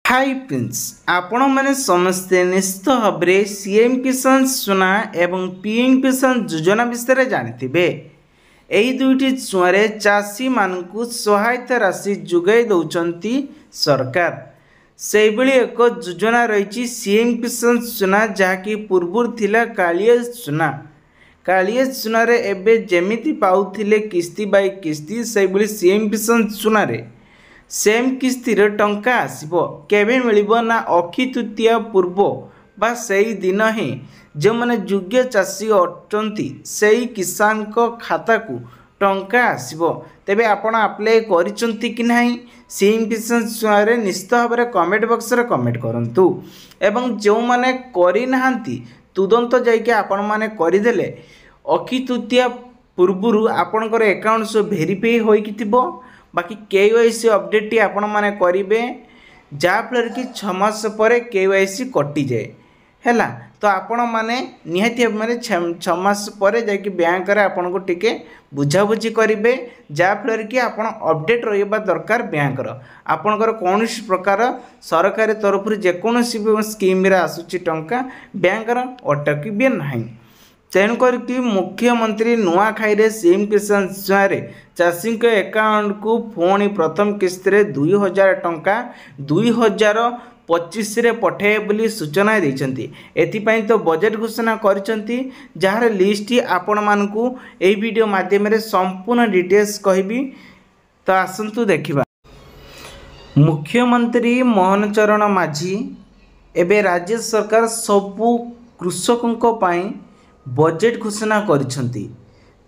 High Prince आपण मैंने समस्ते निश्चित भाव में सीएम किसान सुना एवं पीएम किसान योजना विषय जानते यही दुईटी छुआरे चाषी मानू सहायता राशि जोगाई दौरान सरकार से एक योजना रही सीएम किसान सुना जहाँकि पूर्व थिला कालिया सुना एवं जमीती पाऊले किस्ती बाय किस्ती से सीएम किसान सुना सेम किस्तिर टंका आसीबो केबे मिलिबो ना अक्षी तृतीया पूर्व बा सही दिन ही जो मैंने योग्य चाषी अटंती सही किसान को खाता को टंका आसीबो तेबे आपण अप्लाई करिसंती कि नहीं सीएम किसान सुनारे निश्चित भाव में कमेंट बॉक्स रे कमेंट करंतु एवं जो माने करि नाहंती तुरंत जाइके आपण माने करिदेले अक्षी तृतीया पूर्व आपणकर अकाउंट सब भेरीफाई होइकि थिबो बाकी केवाईसी अपडेट टी आपण माने करिवे जहाँफल कि 6 मास पर केवाईसी कटि जाए हैला तो आपण माने निहाती माने 6 मास पर जाकि बैंक रे आपण को टिके बुझाबुझी करिवे जहाँफल कि आपण अपडेट रहिबा दरकार बैंक रो आपणकर कौनसी प्रकार सरकारी तरफ जेकोसी स्कीम रे आसुची टंका बैंक रो अटकिबे नाही तेणुक मुख्यमंत्री नुआखाई सीएम किसान सुनारे चाषी अकाउंट को पुणी प्रथम किस्त 2000 टंका 2025 रे पठाए बोली सूचना देइछंती एथिपाई तो बजेट घोषणा करिसंती जार लिस्ट आपण मानकू एई वीडियो माध्यम रे संपूर्ण डिटेल्स कहबी तो आसंतु देखिबा। मुख्यमंत्री मोहन चरण माझी एबे राज्य सरकार सबु कृषकों पाई बजेट घोषणा करिसंती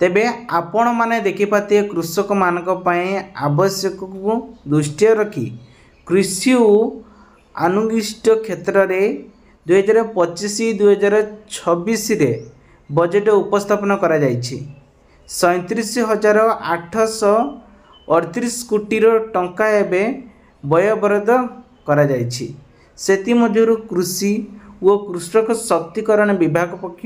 तेबे आपण माने देखिपाते कृषक मानक पाई आवश्यक को दृष्टि रखी कृषि आनुष्ठ क्षेत्र में 2025-2026 रे बजेट उपस्थापन करा जायछि 37,838 कोटी टंका एबे व्ययबराद करा जायछि सेति मध्यरु कृषि और कृषक शक्तिकरण विभाग पक्ष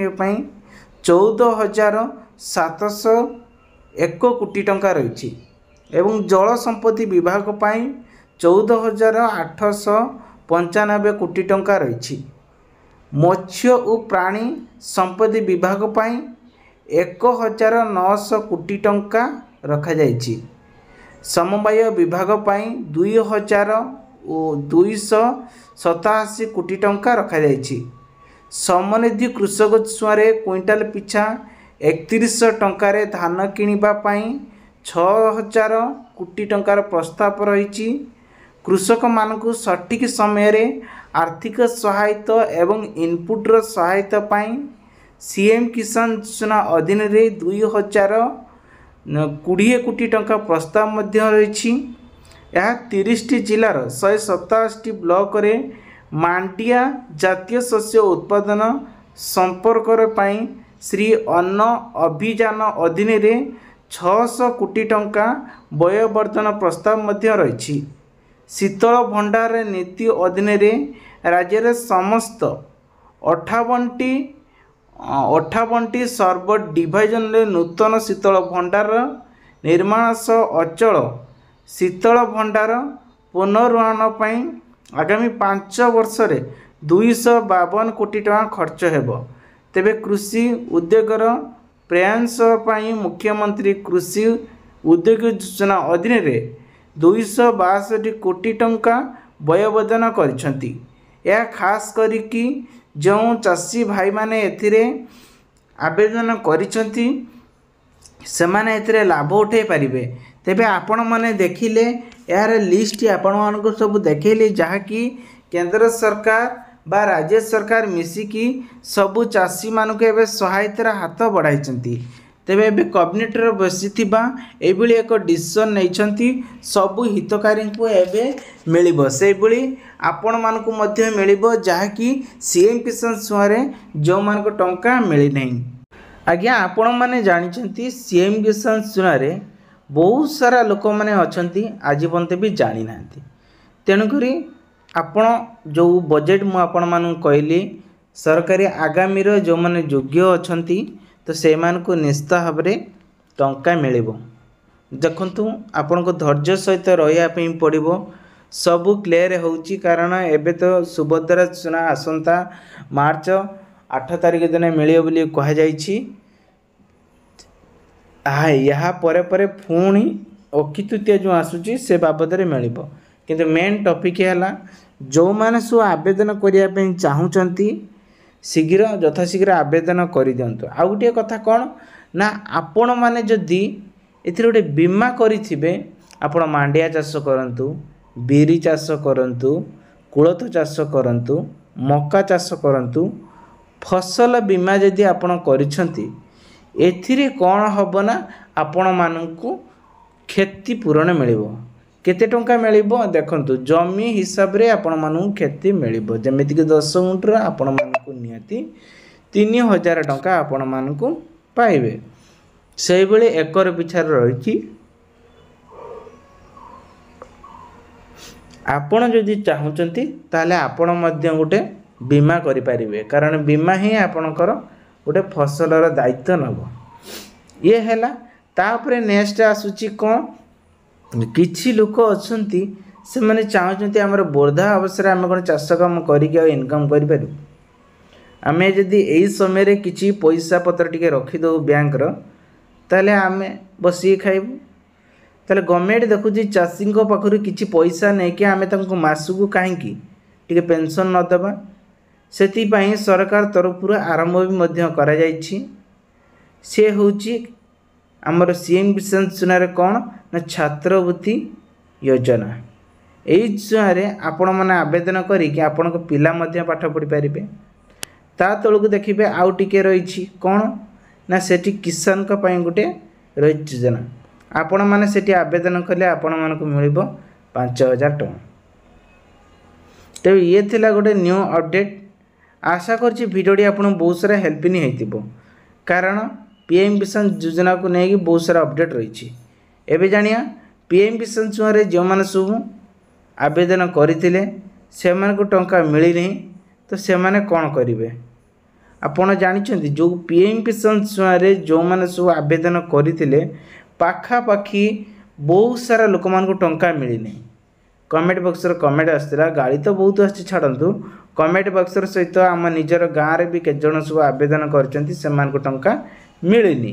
14,701 कोटी टंका रही एवं जल संपत्ति विभाग 14,895 कोटी टंका रही मत्स्य और प्राणी संपत्ति विभाग 1,900 कोटी टंका रखा जायछि समवाय विभाग 2,287 कोटी टंका रखा जायछि समनिधि कृषक छुआरे क्विंटाल पिछा 3100 टंकार धान किनिबा पाई 6,000 कोटी टंकार प्रस्ताव रही कृषक मानकु सठिक समय रे आर्थिक सहायता एवं इनपुटर सहायता पाई सीएम किसान योजना अधीन रे 2,020 कोटी टंका प्रस्ताव मध्य रही 30 जिलार 127 ब्लॉक रे मांडिया जातीय शस्य उत्पादन संपर्क पाई श्री अन्न अभियान अधीन रे 600 कोटी टंका व्ययवर्धन प्रस्ताव मध्य रही शीतल भंडार नीति अधीन रे राज्य रे समस्त 58टी सर्व डिविजन रे नूतन शीतल भंडार निर्माण सह अचल शीतल भंडार पुनर्निर्माण पाई आगामी 5 वर्ष रे 252 कोटी टका खर्च हेबो तेबे कृषि उद्योगर प्रयास पाई मुख्यमंत्री कृषि उद्योग योजना अधीन रे 262 कोटी टंका व्ययवर्धन करिसंती या खास करिकी जो चाषी भाई माने एथिरे आवेदन करिसंती से माने एथिरे लाभ उठे पारिबे तेबे आपण माने देखिले यार लिस्ट आपण मानको सब देखैली जहाँकि केंद्र सरकार बा राज्य सरकार मिसिकी सबु चाषी मानक एबे सहायतार हाथ बढ़ाइछंती तेबे एबे कैबिनेट रे बसिथिबा एबेली एक डिसीजन नैछंती सबु हितकारी को एबे मिलिबो सेबेली आपण मानको मध्य मिलिबो जहाँकि सीएम किसान सुहारे जो मानको टंका मिली नहीं आज्ञा आपण माने जानिछंती सीएम किसान सुहारे बहुत सारा लोक मैंने अच्छा आज पर्यंत भी जानी ना तेणुक आपण जो बजेट मुझे कहली सरकारी आगामी जो मैंने योग्य अच्छा तो से निश्चित भाव में टंका मिल देखु आपण को धैर्य सहित रही पड़ो सबू क्लियर होउची कारण एबे तो सुभद्रा योजना आसंता मार्च 8 तारिख दिन मिलियो बोली कहा जाइछि। यहाँ परे पुणी अक्षय तृतीया जो आसूची से बाबद में मिल किंतु मेन टॉपिक है जो मैंने सब आवेदन करने चाहूँगी शीघ्र यथाशीघ्र आवेदन कर दिंतु। आउ गोटे कथा कौन ना आपण मैंने जदि एथिरे गोटे बीमा करेंगे आपण मांडिया चाष करंतु, बीरी चाष करंतु, कुलथ चाष करंतु, मक्का चाष करंतु, फसल बीमा जदि आपण करिसेंती एथिरे कौन हम ना आपण मानू क्षतिपूरण मिलिबो। केते टंका मिलिबो देखंतु जमी हिसाब रे आपण मानू क्षति मिलिबो जेमिति कि 10 गुंठर आपण मानू नियति 3000 टंका आपण मानू पाइबे। सेहि बेले एकर पिछा रही आपण जदि चाहूचंती ताले आपण मध्य गोटे बीमा करि परिबे कारण बीमा ही आपणकर गोटे फसलर दायित्व नब। ये हैला तापरे नेक्स्ट आसुची कौन किछि लोक अछंती से माने चाहूचंती हमर बोर्धा अवसर आम कोन चाष काम करिके इनकम करि पारु। आमे जदि एई समय रे किछि पैसा पत्र टिके रखि दो बैंक रो ताले आमे बसी खाइबु। ताले गवर्नमेंट देखुची चाषी पाखरु किछि पैसा नै कि आमे तंको मासुकु काहेकि टिके पेंशन न दबा सेति पई सरकार तरफ आरंभ भी मध्य करा जाइछि। से होची आमर सीएम किसान योजना रे कौन ना छात्रवृत्ति योजना। एई योजना आपण माने आवेदन करिकि आपण को पिला मध्य पाठ पढ़ी पारिबे। ता तळकु देखिबे आउ टिके रहिछि कौन ना सेठी किसान का पई गुटे रहि योजना। आपण माने सेठी आवेदन कले आपण मान को मिलिबो 5000 टଙ୍କା। तो ये थिला गोटे न्यू अपडेट। आशा करछि भिडियोटी आपन बहुत सारा हेल्पिंग हेतिबो कारण पीएम किसान योजना को लेकिन बहुत सारा अपडेट रही। एबे जानिया पीएम किसान योजना जो मैंने सब आवेदन करते से टंका मिली नहीं तो से माने कौन करेंगे आपड़ जानते जो पीएम किसान योजना जो मैंने सब आवेदन करते पाखापाखि बहुत सारा लोक मान टंका मिली नहीं। कमेंट बॉक्स कमेंट आसला गाड़ी तो बहुत आसी छाड़ू कमेंट बॉक्स सहित आम निजर गाँव में भी केत जन सब आवेदन कर टंका मिलनी।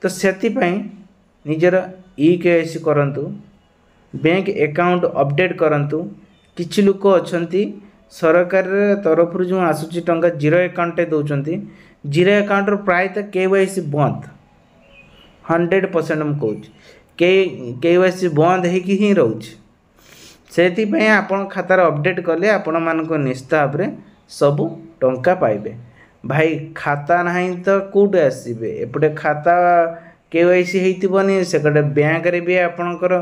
तो सेतिपई निजर EKYC करंतु, बैंक अकाउंट अपडेट करंतु। किछि लोक अछंती सरकार तरफ जो आसुची टंका जीरो अकाउंट दौरान जीरो अकाउंट प्राय तो KYC बंद 100% हम कहूँ KYC बंद होकि ही रोचे। सेतिपई आपण खातार अपडेट कले आपण मानक निश्चित भाव में सबू टंका पाइबे। भाई खाता नहीं तो कौटे आसबे एपटे खाता KYC होइतिबनी सेकटे बैंक रे भी आपणकर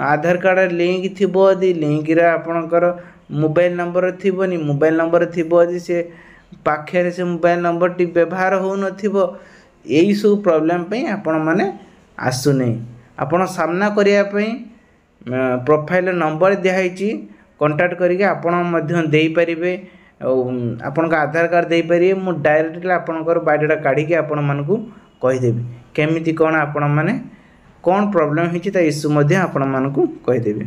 आधार कार्ड लिंक थिबो यदि लिंक रे आपणकर मोबाइल नंबर थिबनी मोबाइल नंबर थिबो यदि से पाखे से मोबाइल नंबर टी व्यवहार हो नथिबो एई सब प्रॉब्लम पे आपण माने आसु नै। आपण सामना करिया पई प्रोफाइल नंबर दिखाई कांटेक्ट करके आपण मध्य देई परिबे। आपण आधार कार्ड दे पारे मु डायरेक्टली आपणकर बायोडाटा काढ़ी आपण मानकू कहीदेवी केमिति कौन आपण माने कौन प्रॉब्लम होती इश्यू आपण मानकू कहीदेवी।